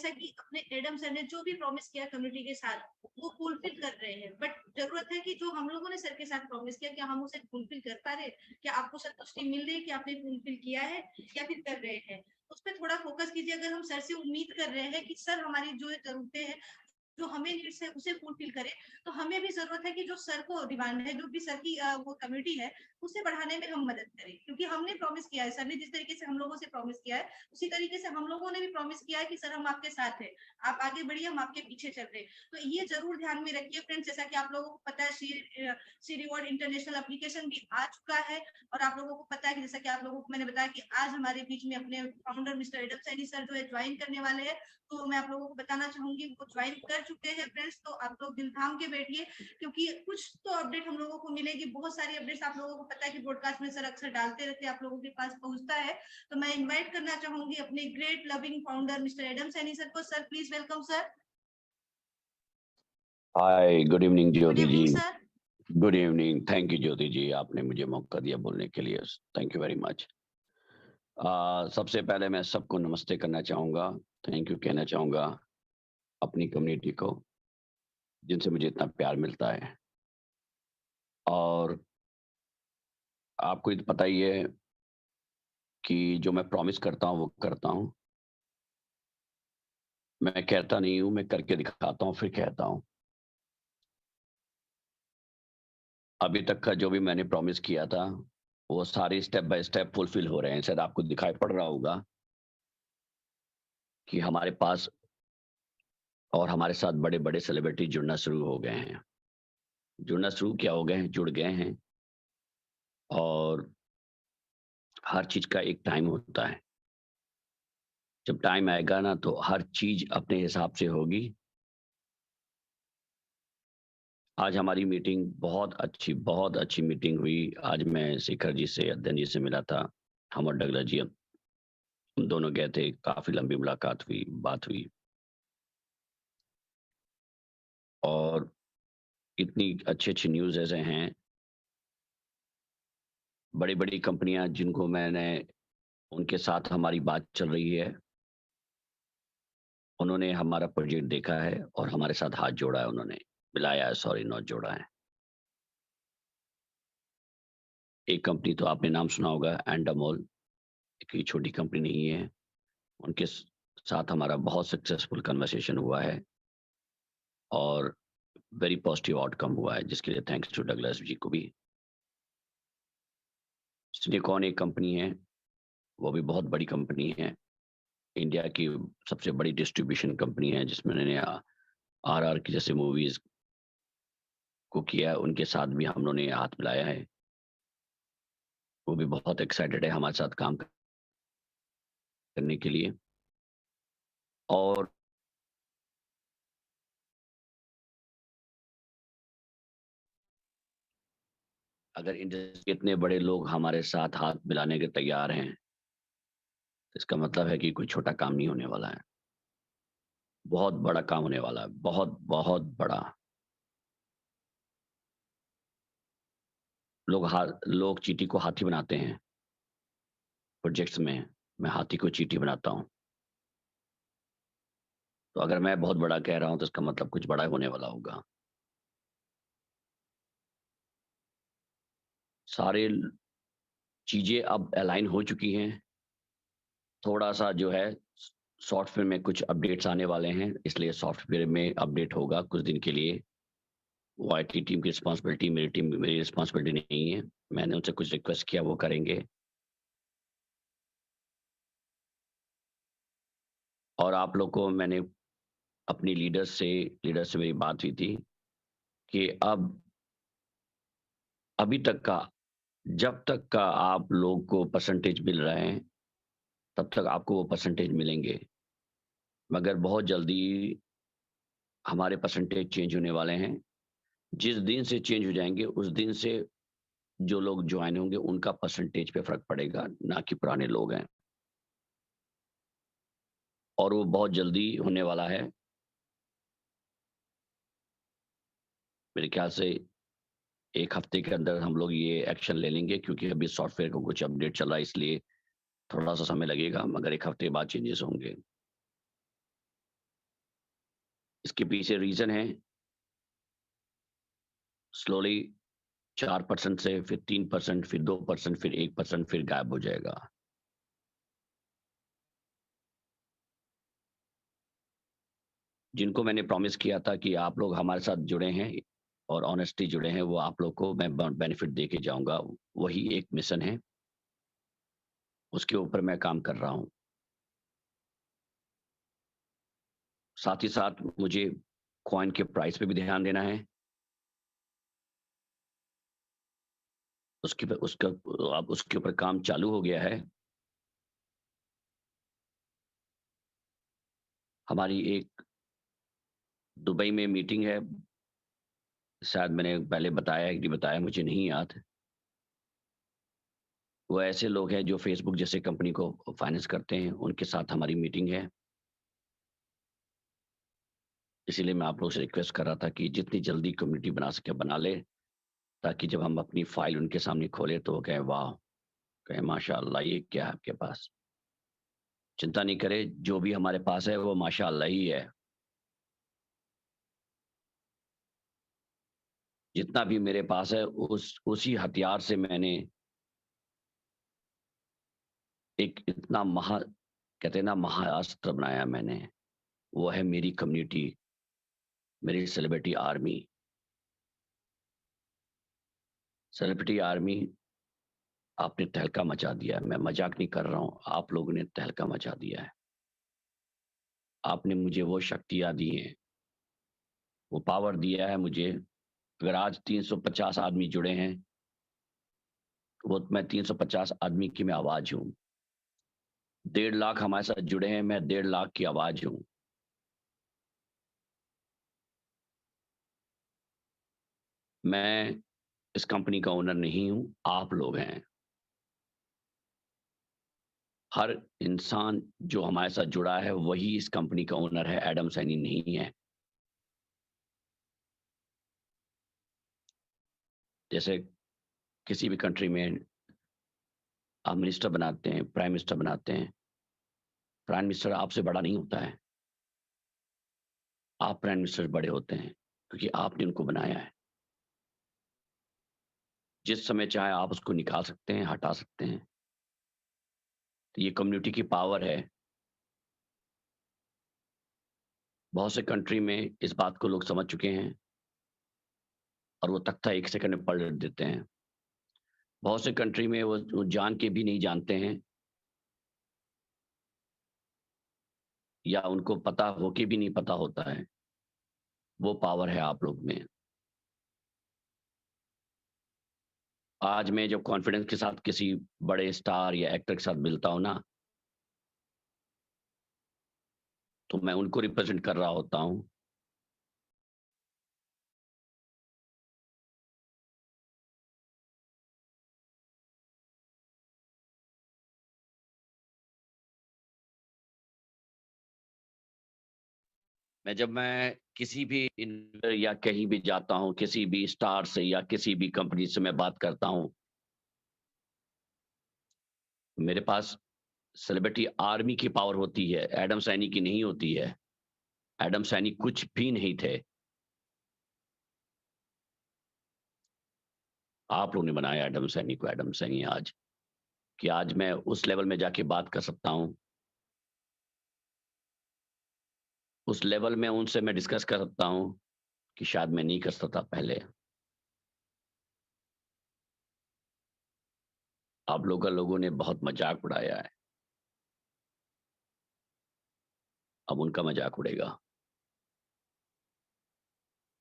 जैसा कि अपने एडम सर ने जो भी प्रॉमिस किया कम्युनिटी के साथ वो फुलफिल कर रहे हैं, बट जरूरत है कि जो हम लोगों ने सर के साथ प्रॉमिस किया क्या हम उसे फुलफिल कर पा रहे, क्या आपको संतुष्टि मिल रही है कि आपने फुलफिल किया है या फिर कर रहे हैं। उस पर थोड़ा फोकस कीजिए। अगर हम सर से उम्मीद कर रहे हैं कि सर हमारी जो जरूरतें हैं, जो हमें नीड्स है उसे फुलफिल करे, तो हमें भी जरूरत है कि जो सर को डिमांड है, जो भी सर की वो कम्युनिटी है, उसे बढ़ाने में हम मदद करें, क्योंकि हमने प्रॉमिस किया है, सर ने जिस तरीके से हम लोगों से प्रॉमिस किया है उसी तरीके से हम लोगों ने भी प्रॉमिस किया है कि सर हम आपके साथ हैं, आप आगे बढ़िए, हम आपके पीछे चल रहे हैं। तो ये जरूर ध्यान में रखिए फ्रेंड्स। जैसा कि आप लोगों को पता है सी रिवॉर्ड इंटरनेशनल एप्लीकेशन भी आ चुका है, और आप लोगों को पता है कि जैसा कि आप लोगों को मैंने बताया कि आज हमारे बीच में अपने founder mister Adam Saini sir जो है ज्वाइन करने वाले हैं। तो मैं आप लोगों को बताना चाहूंगी वो ज्वाइन कर चुके हैं फ्रेंड्स, तो आप लोग दिल थाम के बैठिए, क्योंकि कुछ तो अपडेट हम लोगों को मिलेगी। बहुत सारी अपडेट्स आप लोगों को पता है कि ब्रॉडकास्ट में सर अक्सर डालते रहते हैं, आप लोगों के पास पहुंचता है। तो मैं इनवाइट करना चाहूंगी अपने great loving founder mister Adam Saini sir को। Sir please welcome sir. Hi, good evening good Jyoti ji. Evening sir. Good evening. Thank you Jyoti ji, आपने मुझे मौका दिया बोलने के लिए। Thank you very much. सबसे पहले मैं सबको नमस्ते करना चाहूँगा, थैंक यू कहना चाहूँगा अपनी कम्युनिटी को जिनसे मुझे इतना प्यार मिलता है। और आपको तो पता ही है कि जो मैं प्रॉमिस करता हूँ वो करता हूँ। मैं कहता नहीं हूँ, मैं करके दिखाता हूँ, फिर कहता हूँ। अभी तक का जो भी मैंने प्रॉमिस किया था वो सारे स्टेप बाय स्टेप फुलफिल हो रहे हैं। शायद आपको दिखाई पड़ रहा होगा कि हमारे पास और हमारे साथ बड़े-बड़े सेलिब्रिटी जुड़ना शुरू हो गए हैं। जुड़ना शुरू क्या हो गए हैं, जुड़ गए हैं। और हर चीज़ का एक टाइम होता है। जब टाइम आएगा ना तो हर चीज़ अपने हिसाब से होगी। आज हमारी मीटिंग बहुत अच्छी मीटिंग हुई। आज मैं शेखर जी से, अध्ययन जी से मिला था। हम और डगलस जी, हम दोनों गए थे। काफ़ी लंबी मुलाकात हुई, बात हुई। और इतनी अच्छी-अच्छी न्यूज़ ऐसे हैं। बड़ी-बड़ी कंपनियाँ जिनको मैंने उनके साथ हमारी बात चल रही है, उन्होंने हमारा प्रोजेक्ट देखा है और हमारे साथ हाथ जोड़ा है उन्होंने। मिलाया है, सॉरी, नॉट जोड़ा है। एक कंपनी तो आपने नाम सुना होगा, एंडामोल। कोई छोटी कंपनी नहीं है। उनके साथ हमारा बहुत सक्सेसफुल कन्वर्सेशन हुआ है और वेरी पॉजिटिव आउटकम हुआ है, जिसके लिए थैंक्स टू डगलस जी को भी। सिलिकॉन एक कंपनी है, वो भी बहुत बड़ी कंपनी है। इंडिया की सबसे बड़ी डिस्ट्रीब्यूशन कंपनी है, जिसमें उन्होंने आरआर की जैसे मूवीज़ को किया। उनके साथ भी हम लोगों ने हाथ मिलाया है। वो भी बहुत एक्साइटेड है हमारे साथ काम करने के लिए। और अगर इंडस्ट्री के इतने बड़े लोग हमारे साथ हाथ मिलाने के तैयार हैं, तो इसका मतलब है कि कोई छोटा काम नहीं होने वाला है। बहुत बड़ा काम होने वाला है, बहुत बड़ा। लोग चींटी को हाथी बनाते हैं प्रोजेक्ट्स में। मैं हाथी को चींटी बनाता हूँ। तो अगर मैं बहुत बड़ा कह रहा हूँ तो इसका मतलब कुछ बड़ा होने वाला होगा। सारे चीज़ें अब अलाइन हो चुकी हैं। थोड़ा-सा जो है सॉफ्टवेयर में कुछ अपडेट्स आने वाले हैं, इसलिए सॉफ्टवेयर में अपडेट होगा कुछ दिन के लिए। वो आईटी टीम की रिस्पॉन्सिबिलिटी, मेरी रिस्पॉन्सिबिलिटी नहीं है। मैंने उनसे कुछ रिक्वेस्ट किया, वो करेंगे। और आप लोग को मैंने अपनी लीडर से मेरी बात हुई थी कि अभी तक का, जब तक का आप लोग को परसेंटेज मिल रहे हैं, तब तक आपको वो परसेंटेज मिलेंगे। मगर बहुत जल्दी हमारे परसेंटेज चेंज होने वाले हैं। जिस दिन से चेंज हो जाएँगे, उस दिन से जो लोग जॉइन होंगे, उनका परसेंटेज पे फ़र्क पड़ेगा, ना कि पुराने लोग हैं। और वो बहुत जल्दी होने वाला है। मेरे ख्याल से 1 हफ्ते के अंदर हम लोग ये एक्शन ले लेंगे, क्योंकि अभी सॉफ्टवेयर को कुछ अपडेट चल रहा है, इसलिए थोड़ा-सा समय लगेगा, मगर 1 हफ्ते बाद चेंजेस होंगे। इसके पीछे रीजन है स्लोली 4% से फिर 3%, फिर 2%, फिर 1%, फिर गायब हो जाएगा। जिनको मैंने प्रॉमिस किया था कि आप लोग हमारे साथ जुड़े हैं और ऑनेस्टली जुड़े हैं, वो आप लोग को मैं बेनिफिट दे के जाऊँगा। वही एक मिशन है, उसके ऊपर मैं काम कर रहा हूँ। साथ ही साथ मुझे कॉइन के प्राइस पे भी ध्यान देना है। उसका अब उसके ऊपर काम चालू हो गया है। हमारी एक दुबई में मीटिंग है, शायद मैंने पहले बताया है कि नहीं बताया मुझे नहीं याद। वो ऐसे लोग हैं जो फेसबुक जैसे कंपनी को फाइनेंस करते हैं, उनके साथ हमारी मीटिंग है। इसीलिए मैं आप लोगों से रिक्वेस्ट कर रहा था कि जितनी जल्दी कम्युनिटी बना सके बना ले, ताकि जब हम अपनी फाइल उनके सामने खोलें तो वो कहें वाह! कहें माशाअल्लाह ये क्या है आपके पास? चिंता नहीं करें, जो भी हमारे पास है वो माशाअल्लाह ही है। जितना भी मेरे पास है उसी हथियार से मैंने एक इतना कहते हैं ना महाअस्त्र बनाया मैंने, वो है मेरी कम्युनिटी, मेरी सेलिब्रिटी आर्मी। सेलिब्रिटी आर्मी आपने तहलका मचा दिया है, मैं मजाक नहीं कर रहा हूँ, आप लोगों ने तहलका मचा दिया है। आपने मुझे वो शक्तियाँ दी हैं, वो पावर दिया है मुझे। अगर आज 350 आदमी जुड़े हैं, वो मैं 350 आदमी की मैं आवाज़ हूँ। 1.5 लाख हमारे साथ जुड़े हैं, मैं 1.5 लाख की आवाज़ हूँ। मैं इस कंपनी का ओनर नहीं हूँ, आप लोग हैं। हर इंसान जो हमारे साथ जुड़ा है, वही इस कंपनी का ओनर है, एडम सैनी नहीं है। जैसे किसी भी कंट्री में आप मिनिस्टर बनाते हैं, प्राइम मिनिस्टर बनाते हैं। प्राइम मिनिस्टर आपसे बड़ा नहीं होता है। आप प्राइम मिनिस्टर बड़े होते हैं, क्योंकि आपने उनको बनाया है। जिस समय चाहे आप उसको निकाल सकते हैं, हटा सकते हैं। तो ये कम्युनिटी की पावर है। बहुत से कंट्री में इस बात को लोग समझ चुके हैं और वो तख्ता 1 सेकंड में पलट देते हैं। बहुत से कंट्री में वो जान के भी नहीं जानते हैं या उनको पता हो के भी नहीं पता होता है। वो पावर है आप लोग में। आज मैं जब कॉन्फिडेंस के साथ किसी बड़े स्टार या एक्टर के साथ मिलता हूँ ना, तो मैं उनको रिप्रेज़ेंट कर रहा होता हूँ। मैं किसी भी इन्वेस्टर या कहीं भी जाता हूँ, किसी भी स्टार से या किसी भी कंपनी से मैं बात करता हूँ, मेरे पास सेलिब्रिटी आर्मी की पावर होती है, एडम सैनी की नहीं होती है। एडम सैनी कुछ भी नहीं थे। आप लोगों ने बनाया एडम सैनी को एडम सैनी आज, कि आज मैं उस लेवल में जाके बात कर सकता हूँ। उस लेवल में उनसे मैं डिस्कस कर सकता हूँ, कि शायद मैं नहीं कर सकता पहले। आप लोगों ने बहुत मज़ाक उड़ाया है, अब उनका मज़ाक उड़ेगा।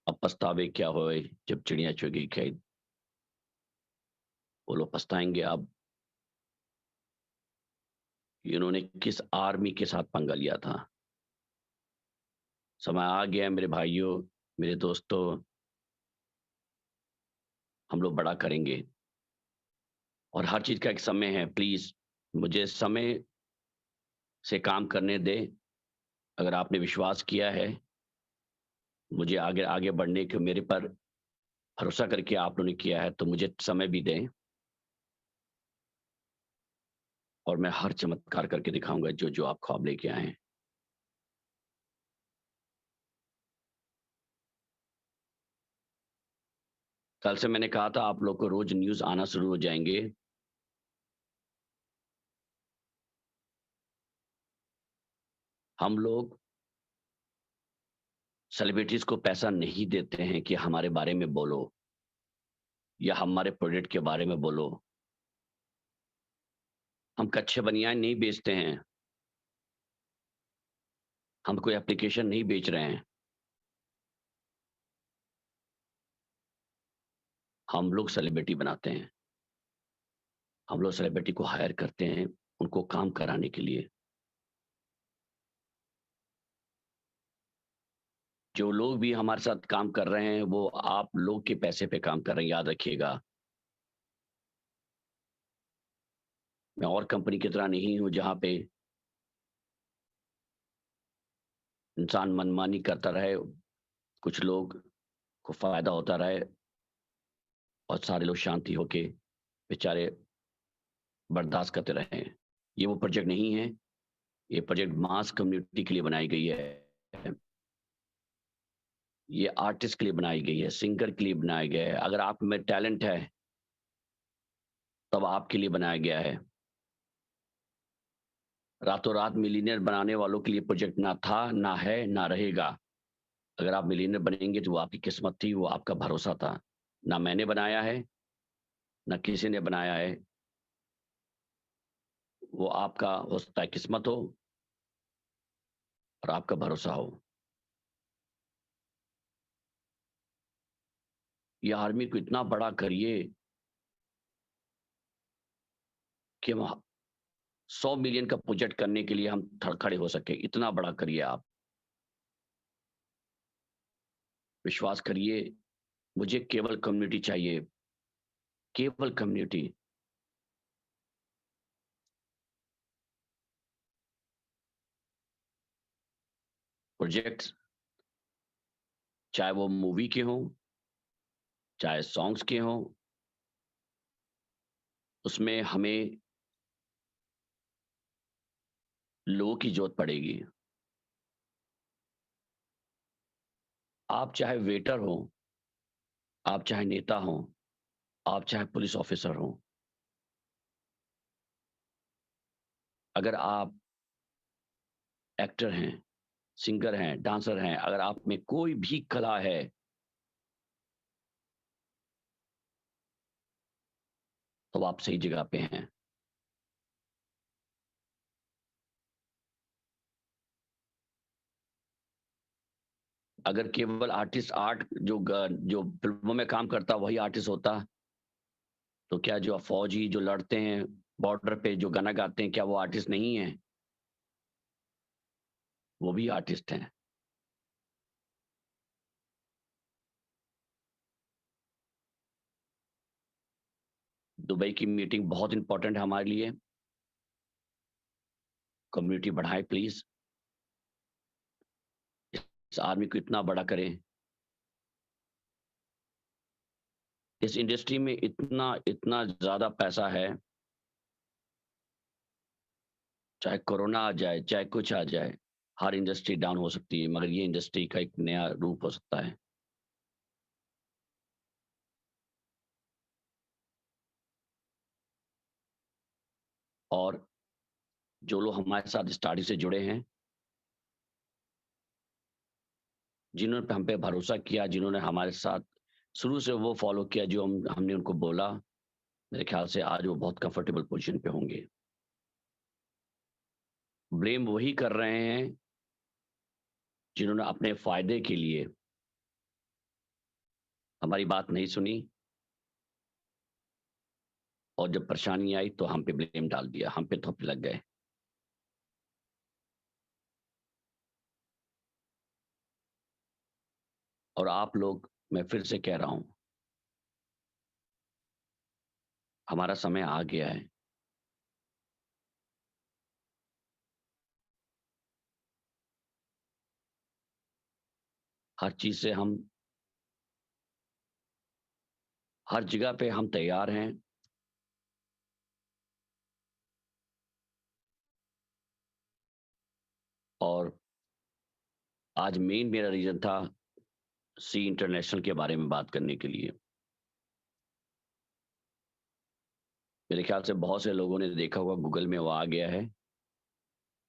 अब पछतावे क्या होए जब चिड़िया चुग गई खेत। वो लोग पछताएँगे अब, कि उन्होंने किस आर्मी के साथ पंगा लिया था। समय आ गया है मेरे भाइयों, मेरे दोस्तों, हम लोग बड़ा करेंगे और हर चीज़ का एक समय है। प्लीज़ मुझे समय से काम करने दें। अगर आपने विश्वास किया है, मुझे आगे आगे बढ़ने के मेरे पर भरोसा करके आप लोगों ने किया है, तो मुझे समय भी दें और मैं हर चमत्कार करके दिखाऊँगा जो आप ख्वाब लेके आए हैं। कल से मैंने कहा था आप लोग को रोज न्यूज़ आना शुरू हो जाएँगे। हम लोग सेलिब्रिटीज़ को पैसा नहीं देते हैं कि हमारे बारे में बोलो या हमारे प्रोजेक्ट के बारे में बोलो। हम कच्छे बनियान नहीं बेचते हैं। हम कोई एप्लीकेशन नहीं बेच रहे हैं। हम लोग सेलिब्रिटी बनाते हैं। हम लोग सेलिब्रिटी को हायर करते हैं, उनको काम कराने के लिए। जो लोग भी हमारे साथ काम कर रहे हैं, वो आप लोग के पैसे पे काम कर रहे हैं, याद रखिएगा। मैं और कंपनी की तरह नहीं हूँ, जहाँ पे इंसान मनमानी करता रहे, कुछ लोग को फ़ायदा होता रहे और सारे लोग शांति होके बेचारे बर्दाश्त करते रहे हैं। ये वो प्रोजेक्ट नहीं है, ये प्रोजेक्ट मास कम्युनिटी के लिए बनाई गई है। ये आर्टिस्ट के लिए बनाई गई है, सिंगर के लिए बनाया गया है। अगर आप में टैलेंट है, तब आपके लिए बनाया गया है। रातों रात मिलियनेयर बनाने वालों के लिए प्रोजेक्ट ना था, ना है, ना रहेगा। अगर आप मिलियनेयर बनेंगे तो वो आपकी किस्मत थी, वो आपका भरोसा था। ना मैंने बनाया है, ना किसी ने बनाया है। वो आपका हो सकता है किस्मत हो और आपका भरोसा हो। ये आर्मी को इतना बड़ा करिए कि हम 100 मिलियन का प्रोजेक्ट करने के लिए हम खड़े हो सके। इतना बड़ा करिए आप। विश्वास करिए, मुझे केवल कम्युनिटी चाहिए, केवल कम्युनिटी। प्रोजेक्ट्स चाहे वो मूवी के हों, चाहे सॉन्ग्स के हों, उसमें हमें लोगों की ज़रूरत पड़ेगी। आप चाहे वेटर हों, आप चाहे नेता हों, आप चाहे पुलिस ऑफिसर हों, अगर आप एक्टर हैं, सिंगर हैं, डांसर हैं, अगर आप में कोई भी कला है, तो आप सही जगह पे हैं। अगर केवल आर्टिस्ट जो फ़िल्मों में काम करता वही आर्टिस्ट होता, तो क्या जो फौजी जो लड़ते हैं बॉर्डर पे जो गाना गाते हैं, क्या वो आर्टिस्ट नहीं हैं? वो भी आर्टिस्ट हैं। दुबई की मीटिंग बहुत इम्पोर्टेंट है हमारे लिए। कम्युनिटी बढ़ाएँ प्लीज़। इस आर्मी को इतना बड़ा करें। इस इंडस्ट्री में इतना इतना ज़्यादा पैसा है, चाहे कोरोना आ जाए, चाहे कुछ आ जाए, हर इंडस्ट्री डाउन हो सकती है, मगर ये इंडस्ट्री का एक नया रूप हो सकता है। और जो लोग हमारे साथ स्टार्टिंग से जुड़े हैं, जिन्होंने हम पे भरोसा किया, जिन्होंने हमारे साथ शुरू से वो फॉलो किया जो हमने उनको बोला, मेरे ख्याल से आज वो बहुत कंफर्टेबल पोज़ीशन पे होंगे। ब्लेम वही कर रहे हैं, जिन्होंने अपने फ़ायदे के लिए हमारी बात नहीं सुनी और जब परेशानी आई तो हम पे ब्लेम डाल दिया, हम पे थोपने लग गए। और आप लोग, मैं फिर से कह रहा हूँ, हमारा समय आ गया है। हर चीज़ से हम हर जगह पे हम तैयार हैं। और आज मेन मेरा रीज़न था सी इंटरनेशनल के बारे में बात करने के लिए। मेरे ख्याल से बहुत से लोगों ने देखा होगा, गूगल में वो आ गया है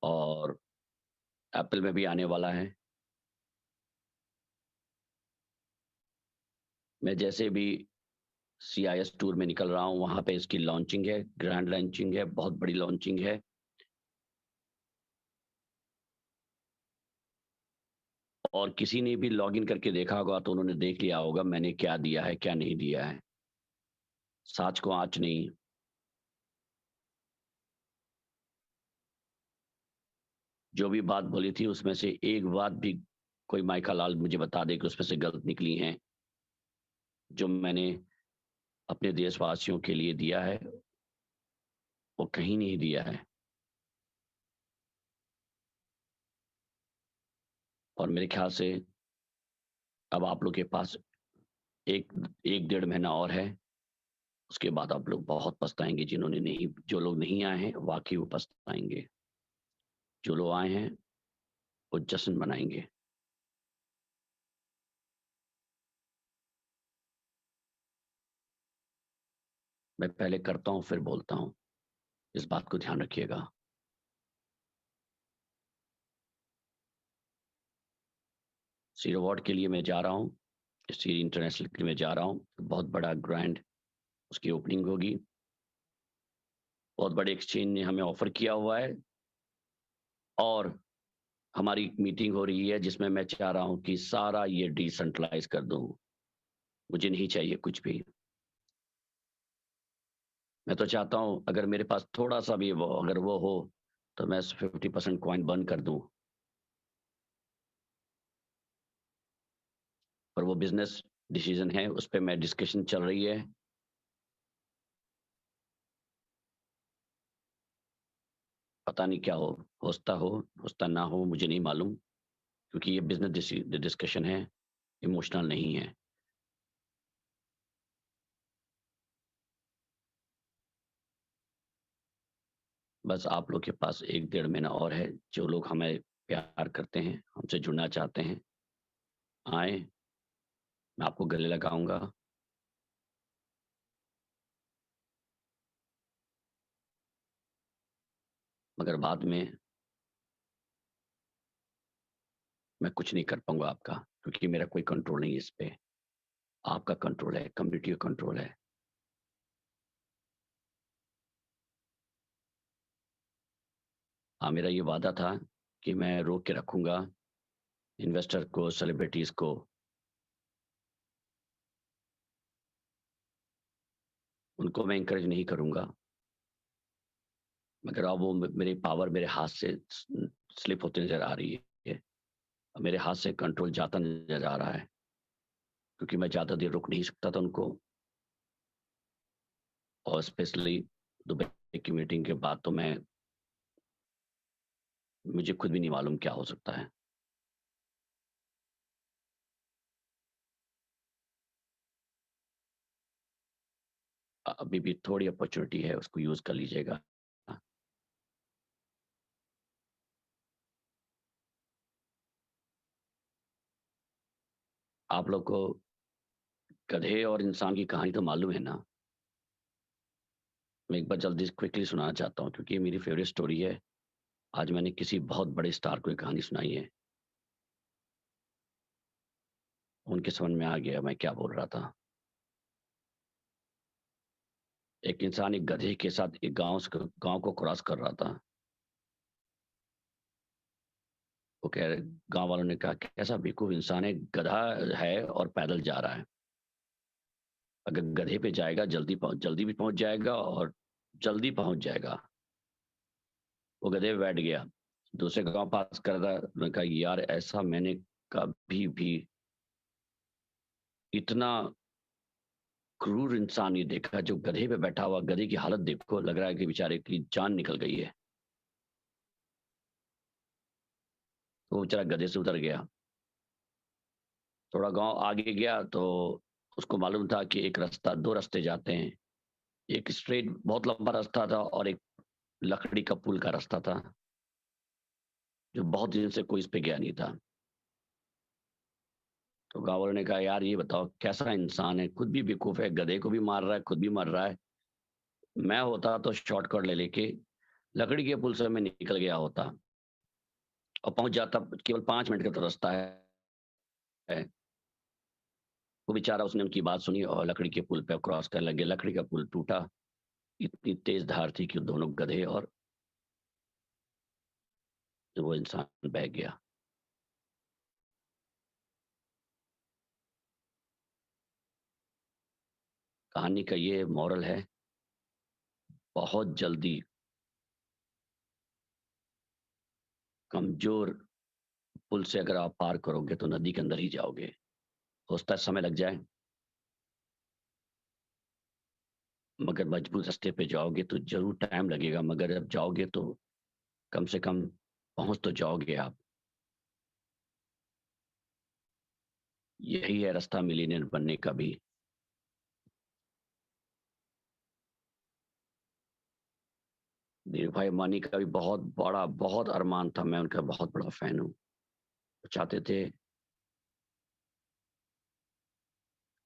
और एप्पल में भी आने वाला है। मैं जैसे भी CIS टूर में निकल रहा हूँ, वहाँ पे इसकी लॉन्चिंग है, ग्रैंड लॉन्चिंग है, बहुत बड़ी लॉन्चिंग है। और किसी ने भी लॉगिन करके देखा होगा तो उन्होंने देख लिया होगा मैंने क्या दिया है, क्या नहीं दिया है। साँच को आँच नहीं। जो भी बात बोली थी उसमें से एक बात भी कोई माइका लाल मुझे बता दे कि उसमें से गलत निकली हैं, जो मैंने अपने देशवासियों के लिए दिया है, वो कहीं नहीं दिया है। और मेरे ख्याल से अब आप लोग के पास एक 1 डेढ़ महीना और है, उसके बाद आप लोग बहुत पछताएँगे। जो लोग नहीं आए हैं, वाक़ई वो पछताएँगे। जो लोग आए हैं, वो जश्न मनाएँगे। मैं पहले करता हूँ, फिर बोलता हूँ। इस बात को ध्यान रखिएगा। सी अवार्ड के लिए मैं जा रहा हूँ, सी इंटरनेशनल के लिए मैं जा रहा हूँ। बहुत बड़ा ग्रैंड उसकी ओपनिंग होगी। बहुत बड़े एक्सचेंज ने हमें ऑफ़र किया हुआ है और हमारी मीटिंग हो रही है जिसमें मैं चाह रहा हूँ कि सारा ये डिसेंट्रलाइज़ कर दूँ। मुझे नहीं चाहिए कुछ भी। मैं तो चाहता हूँ अगर मेरे पास थोड़ा-सा भी अगर वो हो, तो मैं 50% कॉइन बर्न कर दूँ। पर वो बिज़नेस डिसीज़न है, उस पे मैं डिस्कशन चल रही है। पता नहीं क्या होता ना हो मुझे नहीं मालूम, क्योंकि ये बिज़नेस डिस्कशन है, इमोशनल नहीं है। बस आप लोग के पास 1 डेढ़ महीना और है, जो लोग हमें प्यार करते हैं, हमसे जुड़ना चाहते हैं, आएँ, मैं आपको गले लगाऊँगा। मगर बाद में मैं कुछ नहीं कर पाऊँगा आपका, क्योंकि मेरा कोई कंट्रोल नहीं है इस पे। आपका कंट्रोल है, कम्युनिटी का कंट्रोल है। हाँ, मेरा ये वादा था कि मैं रोक के रखूँगा इन्वेस्टर को, सेलिब्रिटीज़ को। उनको मैं एनकरेज नहीं करूँगा, मगर अब वो मेरी पावर मेरे हाथ से स्लिप होते नज़र आ रही है। मेरे हाथ से कंट्रोल जाता नज़र आ रहा है, क्योंकि मैं ज़्यादा देर रुक नहीं सकता था उनको। और स्पेशली दुबई की मीटिंग के बाद तो मुझे खुद भी नहीं मालूम क्या हो सकता है। अभी भी थोड़ी अपॉर्च्युनिटी है, उसको यूज़ कर लीजिएगा। आप लोग को गधे और इंसान की कहानी तो मालूम है ना? मैं एक बार जल्दी से क्विकली सुनाना चाहता हूँ, क्योंकि ये मेरी फ़ेवरेट स्टोरी है। आज मैंने किसी बहुत बड़े स्टार को ये कहानी सुनाई है। उनके समझ में आ गया मैं क्या बोल रहा था। एक इंसान एक गधे के साथ एक गाँव को क्रॉस कर रहा था। वो कह रहे गाँव वालों ने कहा, "कैसा बेवकूफ़ इंसान है, गधा है और पैदल जा रहा है। अगर गधे पे जाएगा जल्दी भी पहुँच जाएगा और जल्दी पहुँच जाएगा।" वो गधे पे बैठ गया। दूसरे गाँव पास कर रहा, मैंने कहा, "यार ऐसा मैंने कभी भी इतना क्रूर इंसान नहीं देखा, जो गधे पे बैठा हुआ, गधे की हालत देखो, लग रहा है कि बेचारे की जान निकल गई है।" तो वो बेचारा गधे से उतर गया। थोड़ा गाँव आगे गया तो उसको मालूम था कि 2 रास्ते जाते हैं। एक स्ट्रेट बहुत लंबा रास्ता था और एक लकड़ी का पुल का रास्ता था, जो बहुत दिन से कोई इस पे गया नहीं था। तो गाँव वालों ने कहा, "यार ये बताओ कैसा इंसान है, खुद भी बेवकूफ़ है, गधे को भी मार रहा है, खुद भी मर रहा है। मैं होता तो शॉर्टकट ले लेके लकड़ी के पुल से मैं निकल गया होता और पहुँच जाता, केवल 5 मिनट का तो रास्ता है। वो बेचारा, उसने उनकी बात सुनी और लकड़ी के पुल पे क्रॉस करने लग गया। लकड़ी का पुल टूटा, इतनी तेज़ धार थी कि दोनों गधे और वो इंसान बह गया। कहानी का ये मोरल है, बहुत जल्दी कमज़ोर पुल से अगर आप पार करोगे तो नदी के अंदर ही जाओगे। हो सकता है समय लग जाए, मगर मजबूत रास्ते पे जाओगे तो ज़रूर टाइम लगेगा, मगर जब जाओगे तो कम से कम पहुँच तो जाओगे आप। यही है रास्ता मिलियनेयर बनने का भी। धीरूभाई अंबानी का भी बहुत अरमान था, मैं उनका बहुत बड़ा फ़ैन हूँ। वो चाहते थे,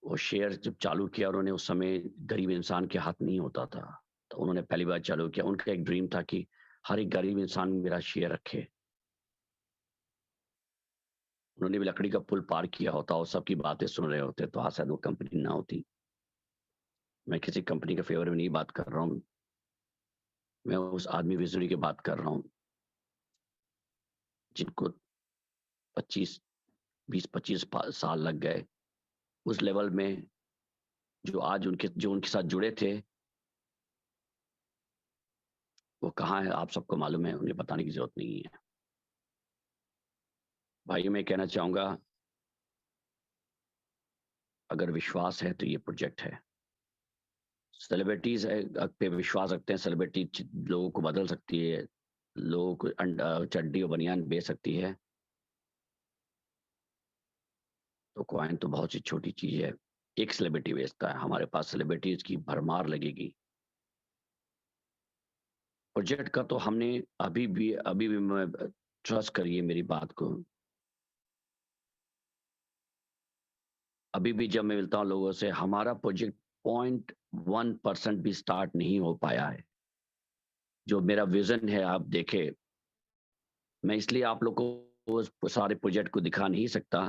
वो शेयर जब चालू किया उन्होंने, उस समय गरीब इंसान के हाथ नहीं होता था। तो उन्होंने पहली बार चालू किया, उनका एक ड्रीम था कि हर एक गरीब इंसान मेरा शेयर रखे। उन्होंने भी लकड़ी का पुल पार किया होता और सबकी बातें सुन रहे होते तो आज शायद वो कंपनी ना होती। मैं किसी कंपनी के फ़ेवर में नहीं बात कर रहा हूँ, मैं उस आदमी विज़नरी की बात कर रहा हूँ, जिनको 25 20-25 साल लग गए उस लेवल में, जो उनके साथ जुड़े थे, वो कहाँ है आप सबको मालूम है, उन्हें बताने की ज़रूरत नहीं है। भाइयों, मैं कहना चाहूँगा, अगर विश्वास है तो ये प्रोजेक्ट है। सेलिब्रिटीज़ पे विश्वास रखते हैं, सेलिब्रिटी लोगों को बदल सकती है, लोगों को चड्डी और बनियान बेच सकती है, तो कॉइन तो बहुत सी छोटी चीज़ है। एक सेलिब्रिटी बेचता है, हमारे पास सेलिब्रिटीज़ की भरमार लगेगी। प्रोजेक्ट का तो हमने अभी भी मैं, ट्रस्ट करिए मेरी बात को, अभी भी जब मैं मिलता हूँ लोगों से, हमारा प्रोजेक्ट 0.1% भी स्टार्ट नहीं हो पाया है। जो मेरा विज़न है आप देखें, मैं इसलिए आप लोग को उस सारे प्रोजेक्ट को दिखा नहीं सकता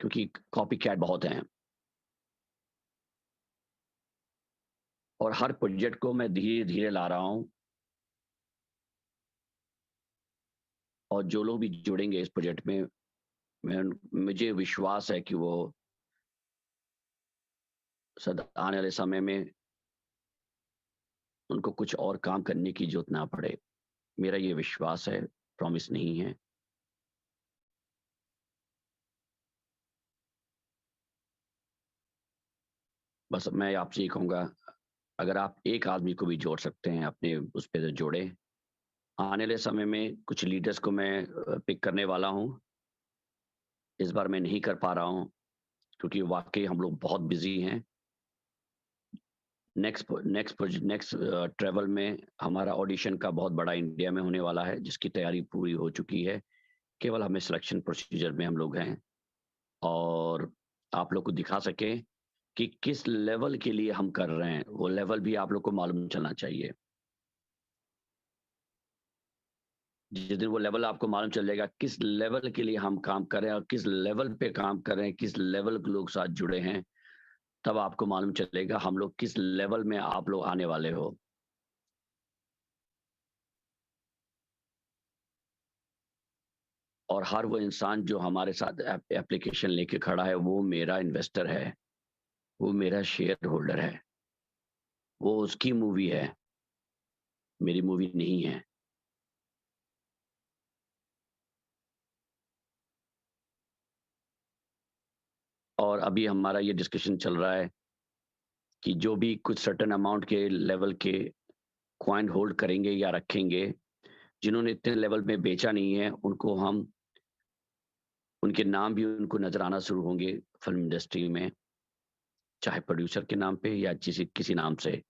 क्योंकि कॉपीकैट बहुत हैं और हर प्रोजेक्ट को मैं धीरे-धीरे ला रहा हूँ और जो लोग भी जुड़ेंगे इस प्रोजेक्ट में, मुझे विश्वास है कि वो आने वाले समय में उनको कुछ और काम करने की ज़रूरत ना पड़े। मेरा ये विश्वास है, प्रॉमिस नहीं है। बस मैं आपसे ये कहूँगा, अगर आप एक आदमी को भी जोड़ सकते हैं अपने उस पे तो जोड़ें। आने वाले समय में कुछ लीडर्स को मैं पिक करने वाला हूँ। इस बार मैं नहीं कर पा रहा हूँ क्योंकि वाक़ई हम लोग बहुत बिज़ी हैं। नेक्स्ट ट्रैवल में हमारा ऑडिशन का बहुत बड़ा इंडिया में होने वाला है, जिसकी तैयारी पूरी हो चुकी है। केवल हमें सिलेक्शन प्रोसीजर में हम लोग हैं और आप लोग को दिखा सकें कि किस लेवल के लिए हम कर रहे हैं, वो लेवल भी आप लोग को मालूम चलना चाहिए। जिस दिन वो लेवल आपको मालूम चल जाएगा किस लेवल के लिए हम काम कर रहे हैं और किस लेवल पे काम कर रहे हैं, किस लेवल के लोग साथ जुड़े हैं, तब आपको मालूम चलेगा हम लोग किस लेवल में आप लोग आने वाले हो। और हर वो इंसान जो हमारे साथ एप्लीकेशन लेके खड़ा है, वो मेरा इन्वेस्टर है, वो मेरा शेयर होल्डर है, वो उसकी मूवी है, मेरी मूवी नहीं है। और अभी हमारा ये डिस्कशन चल रहा है कि जो भी कुछ सर्टेन अमाउंट के लेवल के कॉइन होल्ड करेंगे या रखेंगे, जिन्होंने इतने लेवल में बेचा नहीं है, उनको हम, उनके नाम भी उनको नज़र आना शुरू होंगे फ़िल्म इंडस्ट्री में, चाहे प्रोड्यूसर के नाम पे या किसी किसी नाम से।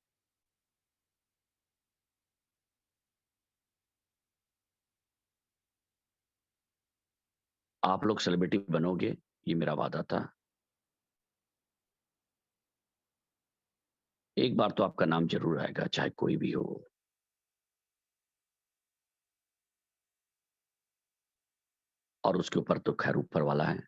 आप लोग सेलिब्रिटी बनोगे, ये मेरा वादा था। एक बार तो आपका नाम जरूर आएगा, चाहे कोई भी हो। और उसके ऊपर तो खैर ऊपर वाला है।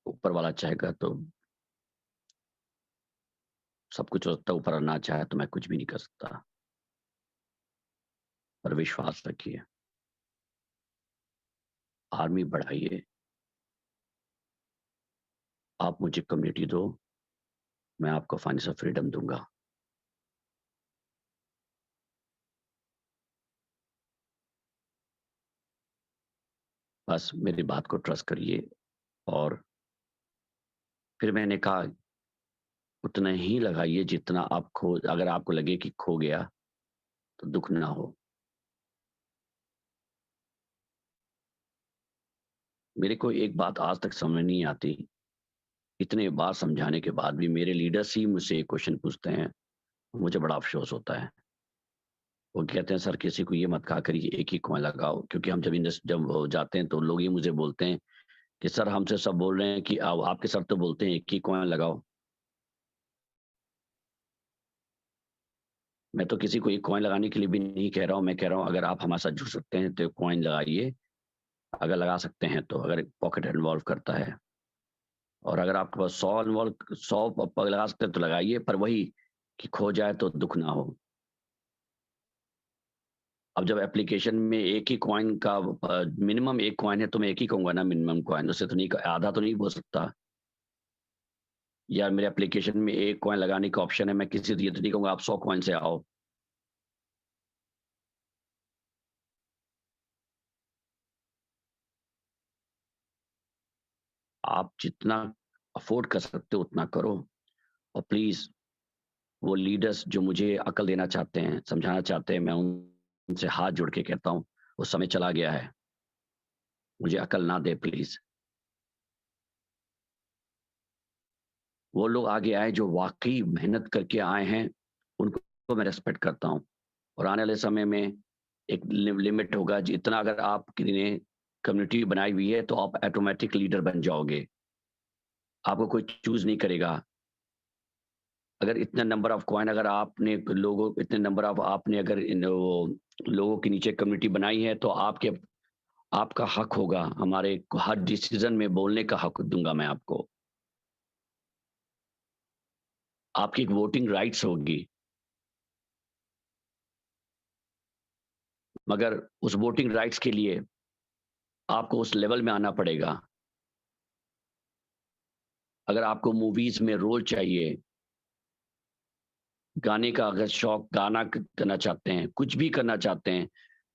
ऊपर वाला चाहेगा तो सब कुछ हो सकता है, ऊपर ना चाहे तो मैं कुछ भी नहीं कर सकता। पर विश्वास रखिए, आर्मी बढ़ाइए, आप मुझे कम्युनिटी दो, मैं आपको फाइनेंशियल फ्रीडम दूंगा। बस मेरी बात को ट्रस्ट करिए। और फिर मैंने कहा उतना ही लगाइए जितना आप खो, अगर आपको लगे कि खो गया तो दुख ना हो। मेरे को एक बात आज तक समझ नहीं आती, इतने बार समझाने के बाद भी मेरे लीडर्स ही मुझसे एक क्वेश्चन पूछते हैं, मुझे बड़ा अफसोस होता है। वो कहते हैं सर किसी को ये मत कहा करिए एक ही कॉइन लगाओ, क्योंकि हम जब वो जाते हैं तो लोग ये मुझे बोलते हैं कि सर हमसे सब बोल रहे हैं कि आपके सर तो बोलते हैं एक ही कॉइन लगाओ। मैं तो किसी को एक कॉइन लगाने के लिए भी नहीं कह रहा हूँ, मैं कह रहा हूँ अगर आप हमारे साथ जुड़ सकते हैं तो कॉइन लगाइए, अगर लगा सकते हैं तो, अगर पॉकेट इन्वॉल्व करता है। और अगर आपके पास 100 लगा सकते हैं तो लगाइए, पर वही कि खो जाए तो दुख ना हो। अब जब एप्लीकेशन में एक ही कॉइन का मिनिमम एक कॉइन है तो मैं एक ही कहूंगा ना, मिनिमम कॉइन, उससे तो नहीं, आधा तो नहीं बोल सकता। यार मेरे एप्लीकेशन में एक कॉइन लगाने का ऑप्शन है, मैं किसी ये तो नहीं कहूंगा आप 100 कॉइन से आओ। आप जितना अफोर्ड कर सकते हो उतना करो। और प्लीज वो लीडर्स जो मुझे अकल देना चाहते हैं, समझाना चाहते हैं, मैं उनसे हाथ जोड़ के कहता हूँ वो समय चला गया है, मुझे अकल ना दे प्लीज। वो लोग आगे आए जो वाकई मेहनत करके आए हैं, उनको मैं रेस्पेक्ट करता हूँ। और आने वाले समय में एक लिमिट होगा, जितना अगर आपने कम्युनिटी बनाई हुई है तो आप ऑटोमेटिक लीडर बन जाओगे, आपको कोई चूज नहीं करेगा। अगर इतना नंबर ऑफ कॉइन, अगर आपने लोगों इतने नंबर ऑफ आपने अगर लोगों के नीचे कम्युनिटी बनाई है तो आपका हक होगा, हमारे हर डिसीजन में बोलने का हक दूंगा मैं आपको, आपकी एक वोटिंग राइट्स होगी। मगर उस वोटिंग राइट्स के लिए आपको उस लेवल में आना पड़ेगा। अगर आपको मूवीज में रोल चाहिए, गाने का अगर शौक, गाना करना चाहते हैं, कुछ भी करना चाहते हैं,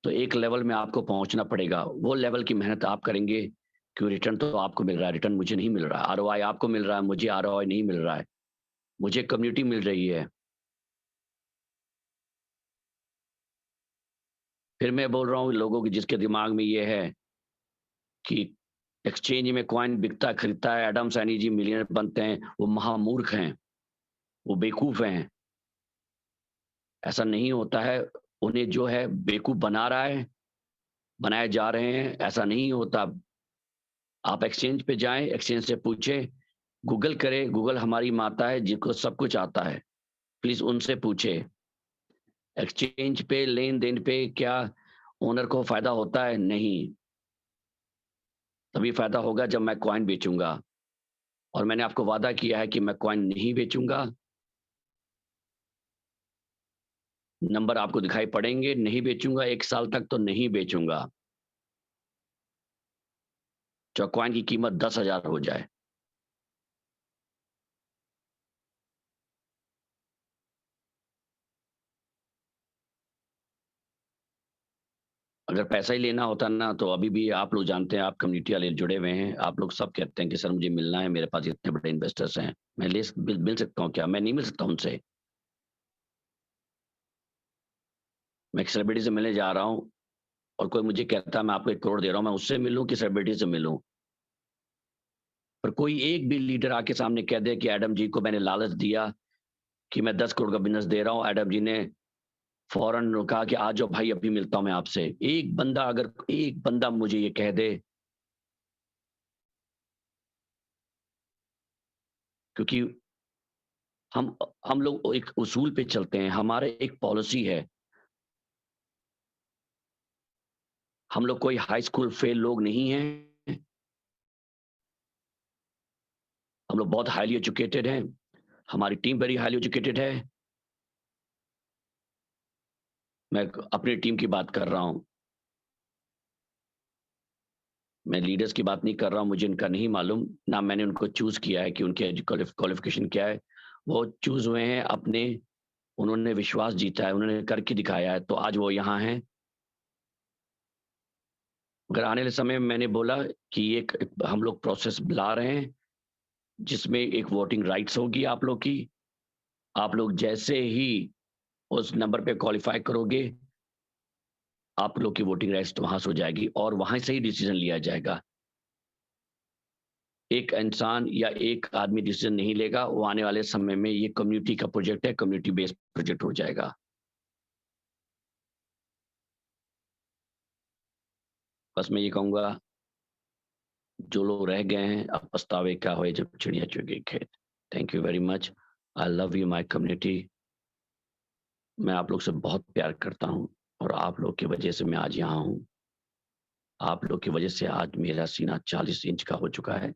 तो एक लेवल में आपको पहुंचना पड़ेगा। वो लेवल की मेहनत आप करेंगे, क्यों रिटर्न तो आपको मिल रहा है, रिटर्न मुझे नहीं मिल रहा है। आरओआई आपको मिल रहा है, मुझे आरओआई नहीं मिल रहा है, मुझे कम्युनिटी मिल रही है। फिर मैं बोल रहा हूँ लोगों के जिसके दिमाग में ये है कि एक्सचेंज में कॉइन बिकता खरीदता है, एडम सैनी जी मिलियनर बनते हैं, वो महामूर्ख हैं, वो बेवकूफ हैं। ऐसा नहीं होता है। उन्हें जो है बेवकूफ बना रहा है, बनाए जा रहे हैं, ऐसा नहीं होता। आप एक्सचेंज पे जाएं, एक्सचेंज से पूछें, गूगल करें, गूगल हमारी माता है जिसको सब कुछ आता है, प्लीज उनसे पूछे। एक्सचेंज पे लेन देन पे क्या ओनर को फायदा होता है? नहीं। तभी फायदा होगा जब मैं कॉइन बेचूंगा, और मैंने आपको वादा किया है कि मैं कॉइन नहीं बेचूंगा। नंबर आपको दिखाई पड़ेंगे, नहीं बेचूंगा, 1 साल तक तो नहीं बेचूंगा, जो कॉइन की कीमत 10,000 हो जाए। अगर पैसा ही लेना होता ना तो अभी भी आप लोग जानते हैं, आप कम्युनिटी वाले जुड़े हुए हैं, आप लोग सब कहते हैं कि सर मुझे मिलना है, मेरे पास इतने बड़े इन्वेस्टर्स हैं, मैं मिल सकता हूँ क्या? मैं नहीं मिल सकता उनसे। मैं एक सेलिब्रिटी से मिलने जा रहा हूँ और कोई मुझे कहता है मैं आपको 1 करोड़ दे रहा हूँ, मैं उससे मिलूं कि सेलिब्रिटी से मिलूं? पर कोई एक भी लीडर आके सामने कह दे कि एडम जी को मैंने लालच दिया कि मैं 10 करोड़ का बिजनेस दे रहा हूँ, एडम जी ने फौरन कहा कि आ जाओ भाई अभी मिलता हूं मैं आपसे। एक बंदा, अगर एक बंदा मुझे ये कह दे क्योंकि हम लोग एक उसूल पे चलते हैं, हमारे एक पॉलिसी है। हम लोग कोई हाई स्कूल फेल लोग नहीं हैं। हम लोग बहुत हाईली एजुकेटेड हैं। हमारी टीम वेरी हाईली एजुकेटेड है। मैं अपनी टीम की बात कर रहा हूं। मैं लीडर्स की बात नहीं कर रहा हूं, मुझे इनका नहीं मालूम, ना मैंने उनको चूज किया है कि उनकी क्वालिफिकेशन क्या है। वो चूज हुए हैं अपने, उन्होंने विश्वास जीता है, उन्होंने करके दिखाया है, तो आज वो यहाँ हैं। अगर आने वाले समय में मैंने बोला कि एक हम लोग प्रोसेस ला रहे हैं जिसमें एक वोटिंग राइट्स होगी आप लोग की। आप लोग जैसे ही उस नंबर पे क्वालिफाई करोगे, आप लोग की वोटिंग राइट्स वहां से हो जाएगी और वहां से ही डिसीजन लिया जाएगा। एक इंसान या एक आदमी डिसीजन नहीं लेगा, वो आने वाले समय में ये कम्युनिटी का प्रोजेक्ट है, कम्युनिटी बेस्ड प्रोजेक्ट हो जाएगा। बस मैं ये कहूंगा, जो लोग रह गए हैं अब पछतावे क्या होए जब चिड़िया चुग गई खेत। Thank you very much. I love you my community. मैं आप लोग से बहुत प्यार करता हूं और आप लोग की वजह से मैं आज यहाँ हूं। आप लोग की वजह से आज मेरा सीना 40 इंच का हो चुका है।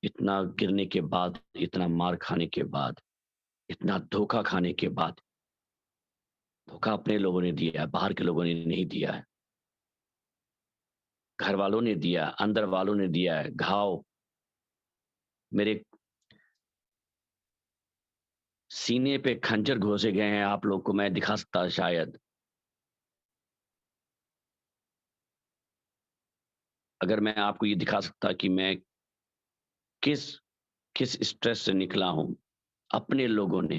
इतना गिरने के बाद, इतना मार खाने के बाद, इतना धोखा खाने के बाद, धोखा अपने लोगों ने दिया है, बाहर के लोगों ने नहीं दिया है। घर वालों ने दिया, अंदर वालों ने दिया है। घाव मेरे सीने पे खंजर घोंसे गए हैं। आप लोग को मैं दिखा सकता शायद, अगर मैं आपको ये दिखा सकता कि मैं किस किस स्ट्रेस से निकला हूं। अपने लोगों ने,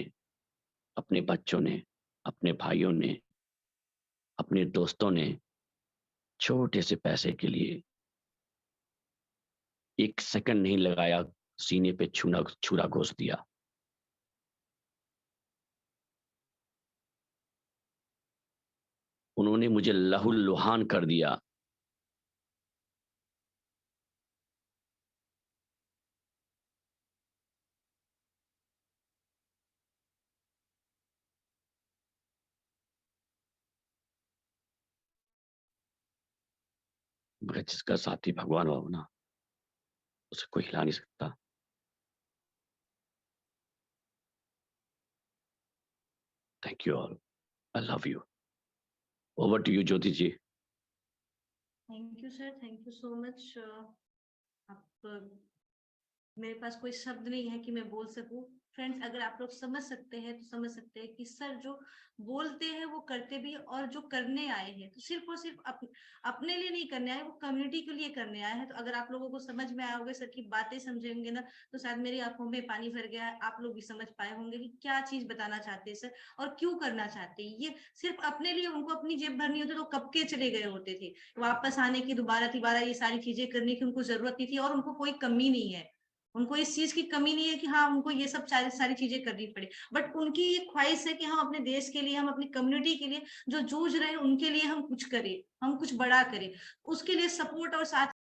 अपने बच्चों ने, अपने भाइयों ने, अपने दोस्तों ने छोटे से पैसे के लिए एक सेकंड नहीं लगाया, सीने पे छुरा घोंस दिया। उन्होंने मुझे लहूलुहान कर दिया। मगर जिसका साथी भगवान हो ना, उसे कोई हिला नहीं सकता। Thank you all. I love you. Over to you Jyoti ji. Thank you sir, thank you so much. आप मेरे पास कोई शब्द नहीं है कि मैं बोल सकूं। फ्रेंड्स, अगर आप लोग समझ सकते हैं तो समझ सकते हैं कि सर जो बोलते हैं वो करते भी, और जो करने आए हैं तो सिर्फ और सिर्फ अपने लिए नहीं करने आए, वो कम्युनिटी के लिए करने आए हैं। तो अगर आप लोगों को समझ में आया होगा, सर की बातें समझेंगे ना, तो शायद मेरी आंखों में पानी भर गया है। आप लोग भी समझ पाए होंगे कि क्या चीज बताना चाहते हैं सर और क्यों करना चाहते हैं। ये सिर्फ अपने लिए, उनको अपनी जेब भरनी होती तो कब के चले गए होते थे। वापस आने की, दोबारा तिबारा ये सारी चीजें करने की उनको जरूरत नहीं थी, और उनको कोई कमी नहीं है। उनको इस चीज की कमी नहीं है कि हाँ उनको ये सब सारी चीजें करनी पड़े, बट उनकी ये ख्वाहिश है कि हम अपने देश के लिए, हम अपनी कम्युनिटी के लिए जो जूझ रहे हैं उनके लिए हम कुछ करें, हम कुछ बड़ा करें। उसके लिए सपोर्ट और साथ